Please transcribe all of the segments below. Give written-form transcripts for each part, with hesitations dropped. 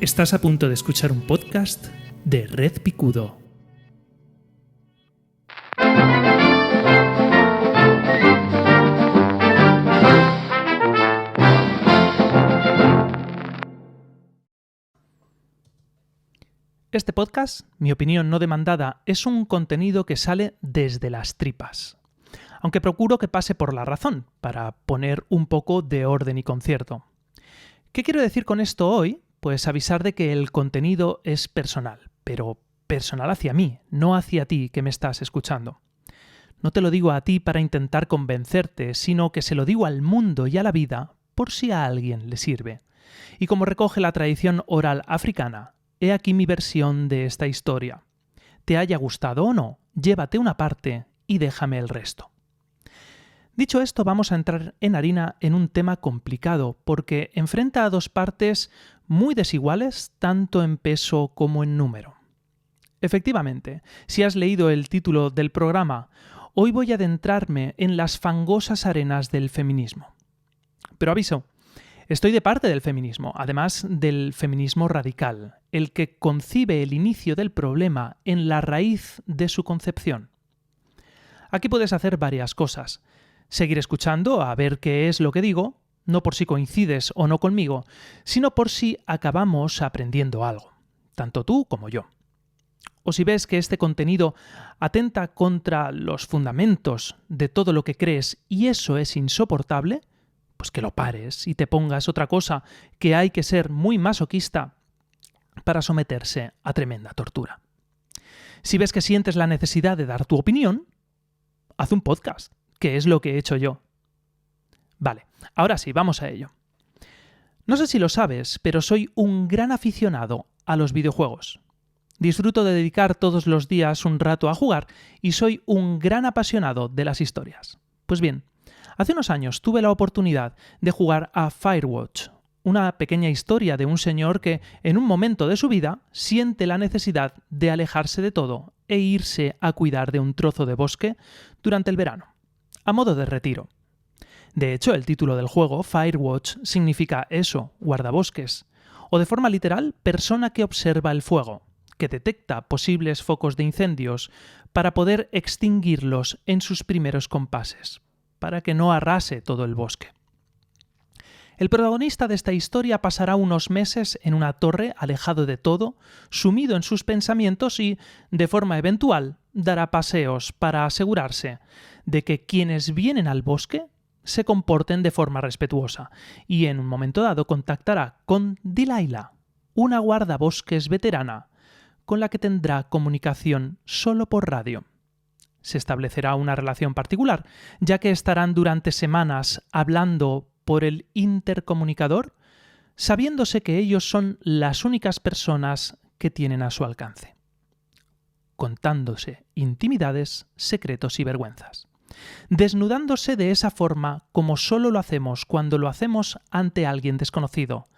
Estás a punto de escuchar un podcast de Red Picudo. Este podcast, mi opinión no demandada, es un contenido que sale desde las tripas. Aunque procuro que pase por la razón, para poner un poco de orden y concierto. ¿Qué quiero decir con esto hoy? Pues avisar de que el contenido es personal, pero personal hacia mí, no hacia ti que me estás escuchando. No te lo digo a ti para intentar convencerte, sino que se lo digo al mundo y a la vida por si a alguien le sirve. Y como recoge la tradición oral africana, he aquí mi versión de esta historia. Te haya gustado o no, llévate una parte y déjame el resto. Dicho esto, vamos a entrar en harina en un tema complicado, porque enfrenta a dos partes muy desiguales, tanto en peso como en número. Efectivamente, si has leído el título del programa, hoy voy a adentrarme en las fangosas arenas del feminismo. Pero aviso, estoy de parte del feminismo, además del feminismo radical, el que concibe el inicio del problema en la raíz de su concepción. Aquí puedes hacer varias cosas. Seguir escuchando a ver qué es lo que digo, no por si coincides o no conmigo, sino por si acabamos aprendiendo algo, tanto tú como yo. O si ves que este contenido atenta contra los fundamentos de todo lo que crees y eso es insoportable, pues que lo pares y te pongas otra cosa, que hay que ser muy masoquista para someterse a tremenda tortura. Si ves que sientes la necesidad de dar tu opinión, haz un podcast, que es lo que he hecho yo. Vale, ahora sí, vamos a ello. No sé si lo sabes, pero soy un gran aficionado a los videojuegos. Disfruto de dedicar todos los días un rato a jugar y soy un gran apasionado de las historias. Pues bien, hace unos años tuve la oportunidad de jugar a Firewatch, una pequeña historia de un señor que, en un momento de su vida, siente la necesidad de alejarse de todo e irse a cuidar de un trozo de bosque durante el verano, a modo de retiro. De hecho, el título del juego, Firewatch, significa eso, guardabosques, o de forma literal, persona que observa el fuego, que detecta posibles focos de incendios para poder extinguirlos en sus primeros compases, para que no arrase todo el bosque. El protagonista de esta historia pasará unos meses en una torre, alejado de todo, sumido en sus pensamientos y, de forma eventual, dará paseos para asegurarse de que quienes vienen al bosque se comporten de forma respetuosa y en un momento dado contactará con Delilah, una guardabosques veterana, con la que tendrá comunicación solo por radio. Se establecerá una relación particular, ya que estarán durante semanas hablando por el intercomunicador, sabiéndose que ellos son las únicas personas que tienen a su alcance, contándose intimidades, secretos y vergüenzas, desnudándose de esa forma como solo lo hacemos cuando lo hacemos ante alguien desconocido,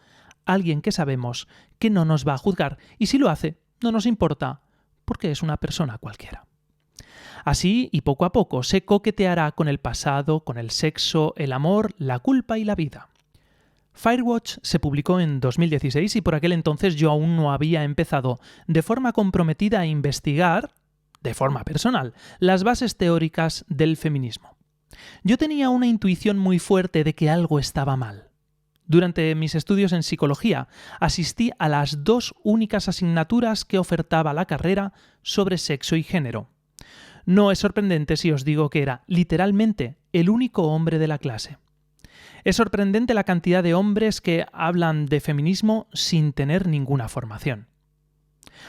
alguien que sabemos que no nos va a juzgar y si lo hace, no nos importa porque es una persona cualquiera. Así, y poco a poco, se coqueteará con el pasado, con el sexo, el amor, la culpa y la vida. Firewatch se publicó en 2016 y por aquel entonces yo aún no había empezado de forma comprometida a investigar, de forma personal, las bases teóricas del feminismo. Yo tenía una intuición muy fuerte de que algo estaba mal. Durante mis estudios en psicología, asistí a las 2 únicas asignaturas que ofertaba la carrera sobre sexo y género. No es sorprendente si os digo que era, literalmente, el único hombre de la clase. Es sorprendente la cantidad de hombres que hablan de feminismo sin tener ninguna formación.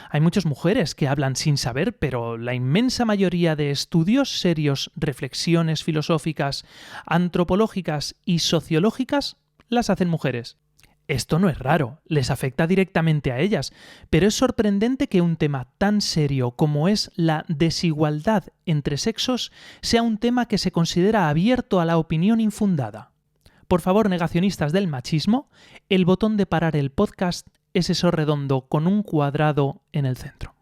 Hay muchas mujeres que hablan sin saber, pero la inmensa mayoría de estudios serios, reflexiones filosóficas, antropológicas y sociológicas las hacen mujeres. Esto no es raro, les afecta directamente a ellas, pero es sorprendente que un tema tan serio como es la desigualdad entre sexos sea un tema que se considera abierto a la opinión infundada. Por favor, negacionistas del machismo, el botón de parar el podcast es eso redondo con un cuadrado en el centro.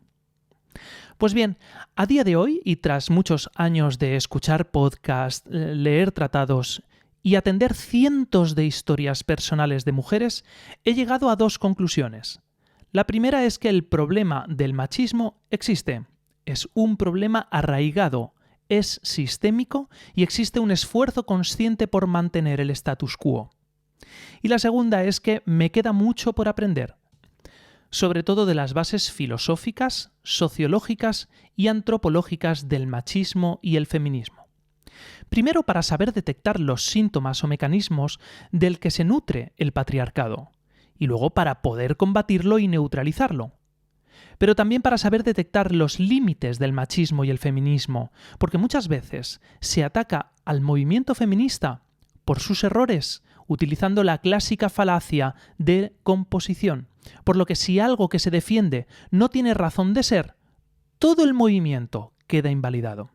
Pues bien, a día de hoy, y tras muchos años de escuchar podcasts, leer tratados y atender cientos de historias personales de mujeres, he llegado a 2 conclusiones. La primera es que el problema del machismo existe. Es un problema arraigado, es sistémico y existe un esfuerzo consciente por mantener el status quo. Y la segunda es que me queda mucho por aprender, sobre todo de las bases filosóficas, sociológicas y antropológicas del machismo y el feminismo. Primero, para saber detectar los síntomas o mecanismos del que se nutre el patriarcado, y luego para poder combatirlo y neutralizarlo. Pero también para saber detectar los límites del machismo y el feminismo, porque muchas veces se ataca al movimiento feminista por sus errores, utilizando la clásica falacia de composición, por lo que si algo que se defiende no tiene razón de ser, todo el movimiento queda invalidado.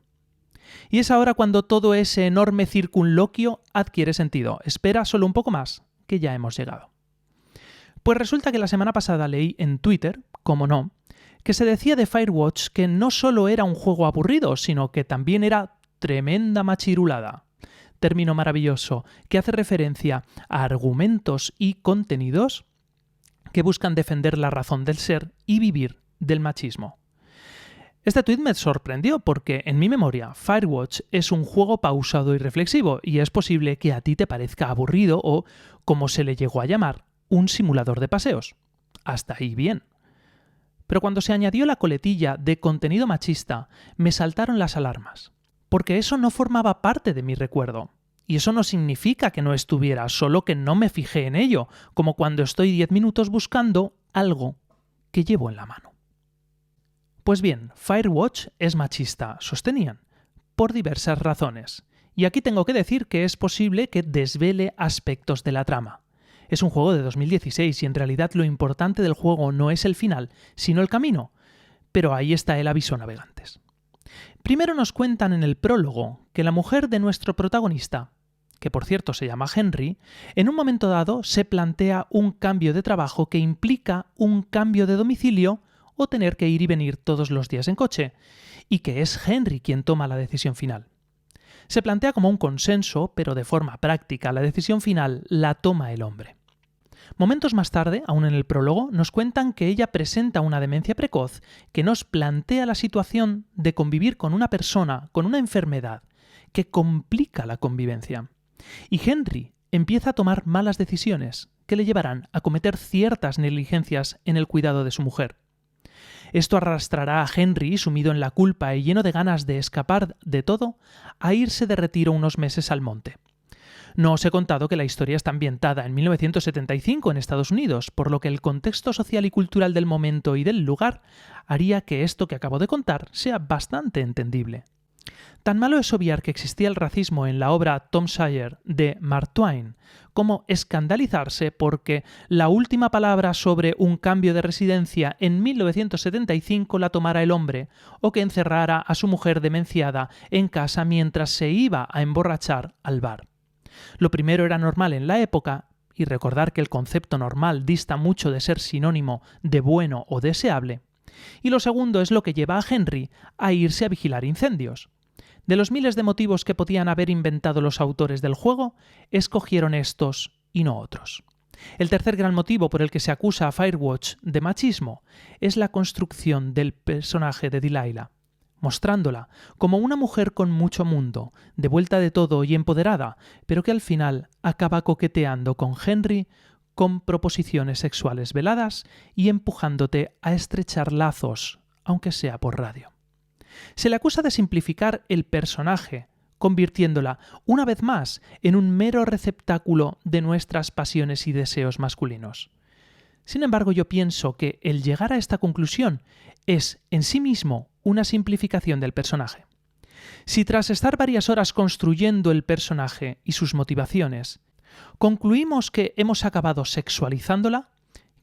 Y es ahora cuando todo ese enorme circunloquio adquiere sentido. Espera solo un poco más, que ya hemos llegado. Pues resulta que la semana pasada leí en Twitter, como no, que se decía de Firewatch que no solo era un juego aburrido, sino que también era tremenda machirulada. Término maravilloso que hace referencia a argumentos y contenidos que buscan defender la razón del ser y vivir del machismo. Este tuit me sorprendió porque, en mi memoria, Firewatch es un juego pausado y reflexivo y es posible que a ti te parezca aburrido o, como se le llegó a llamar, un simulador de paseos. Hasta ahí bien. Pero cuando se añadió la coletilla de contenido machista, me saltaron las alarmas. Porque eso no formaba parte de mi recuerdo. Y eso no significa que no estuviera, solo que no me fijé en ello, como cuando estoy 10 minutos buscando algo que llevo en la mano. Pues bien, Firewatch es machista, sostenían, por diversas razones. Y aquí tengo que decir que es posible que desvele aspectos de la trama. Es un juego de 2016 y en realidad lo importante del juego no es el final, sino el camino. Pero ahí está el aviso, navegantes. Primero nos cuentan en el prólogo que la mujer de nuestro protagonista, que por cierto se llama Henry, en un momento dado se plantea un cambio de trabajo que implica un cambio de domicilio o tener que ir y venir todos los días en coche, y que es Henry quien toma la decisión final. Se plantea como un consenso, pero de forma práctica la decisión final la toma el hombre. Momentos más tarde, aún en el prólogo, nos cuentan que ella presenta una demencia precoz que nos plantea la situación de convivir con una persona con una enfermedad que complica la convivencia. Y Henry empieza a tomar malas decisiones que le llevarán a cometer ciertas negligencias en el cuidado de su mujer. Esto arrastrará a Henry, sumido en la culpa y lleno de ganas de escapar de todo, a irse de retiro unos meses al monte. No os he contado que la historia está ambientada en 1975 en Estados Unidos, por lo que el contexto social y cultural del momento y del lugar haría que esto que acabo de contar sea bastante entendible. Tan malo es obviar que existía el racismo en la obra Tom Sawyer de Mark Twain, como escandalizarse porque la última palabra sobre un cambio de residencia en 1975 la tomara el hombre, o que encerrara a su mujer demenciada en casa mientras se iba a emborrachar al bar. Lo primero era normal en la época, y recordar que el concepto normal dista mucho de ser sinónimo de bueno o deseable, y lo segundo es lo que lleva a Henry a irse a vigilar incendios. De los miles de motivos que podían haber inventado los autores del juego, escogieron estos y no otros. El tercer gran motivo por el que se acusa a Firewatch de machismo es la construcción del personaje de Delilah, mostrándola como una mujer con mucho mundo, de vuelta de todo y empoderada, pero que al final acaba coqueteando con Henry con proposiciones sexuales veladas y empujándote a estrechar lazos, aunque sea por radio. Se le acusa de simplificar el personaje, convirtiéndola, una vez más, en un mero receptáculo de nuestras pasiones y deseos masculinos. Sin embargo, yo pienso que el llegar a esta conclusión es, en sí mismo, una simplificación del personaje. Si tras estar varias horas construyendo el personaje y sus motivaciones, concluimos que hemos acabado sexualizándola,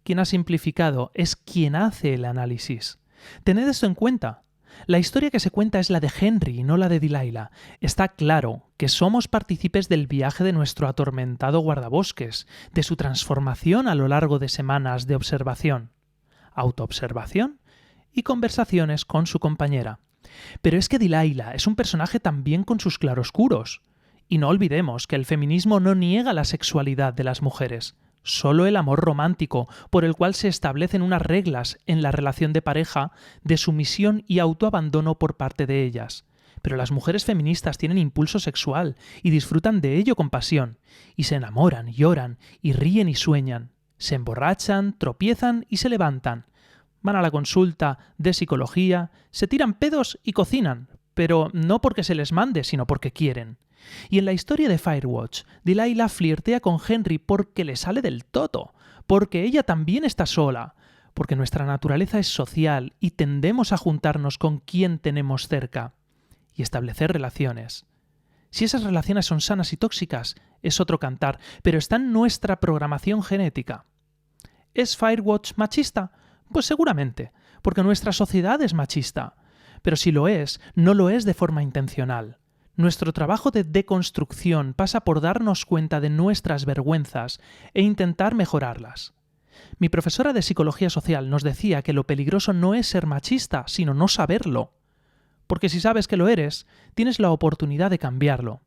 quien ha simplificado es quien hace el análisis. Tened esto en cuenta. La historia que se cuenta es la de Henry y no la de Delilah. Está claro que somos partícipes del viaje de nuestro atormentado guardabosques, de su transformación a lo largo de semanas de observación, autoobservación y conversaciones con su compañera. Pero es que Delilah es un personaje también con sus claroscuros. Y no olvidemos que el feminismo no niega la sexualidad de las mujeres, solo el amor romántico, por el cual se establecen unas reglas en la relación de pareja de sumisión y autoabandono por parte de ellas. Pero las mujeres feministas tienen impulso sexual y disfrutan de ello con pasión, y se enamoran, lloran, y ríen y sueñan. Se emborrachan, tropiezan y se levantan. Van a la consulta de psicología, se tiran pedos y cocinan, pero no porque se les mande, sino porque quieren. Y en la historia de Firewatch, Delilah flirtea con Henry porque le sale del toto, porque ella también está sola, porque nuestra naturaleza es social y tendemos a juntarnos con quien tenemos cerca y establecer relaciones. Si esas relaciones son sanas y tóxicas, es otro cantar, pero está en nuestra programación genética. ¿Es Firewatch machista? Pues seguramente, porque nuestra sociedad es machista. Pero si lo es, no lo es de forma intencional. Nuestro trabajo de deconstrucción pasa por darnos cuenta de nuestras vergüenzas e intentar mejorarlas. Mi profesora de psicología social nos decía que lo peligroso no es ser machista, sino no saberlo. Porque si sabes que lo eres, tienes la oportunidad de cambiarlo.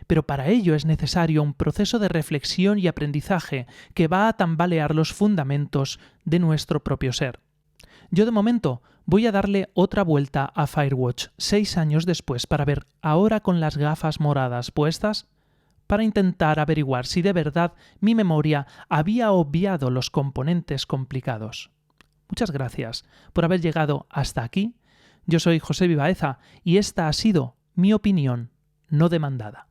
Pero para ello es necesario un proceso de reflexión y aprendizaje que va a tambalear los fundamentos de nuestro propio ser. Yo de momento voy a darle otra vuelta a Firewatch 6 años después para ver, ahora con las gafas moradas puestas, para intentar averiguar si de verdad mi memoria había obviado los componentes complicados. Muchas gracias por haber llegado hasta aquí. Yo soy José Vivaeza y esta ha sido mi opinión no demandada.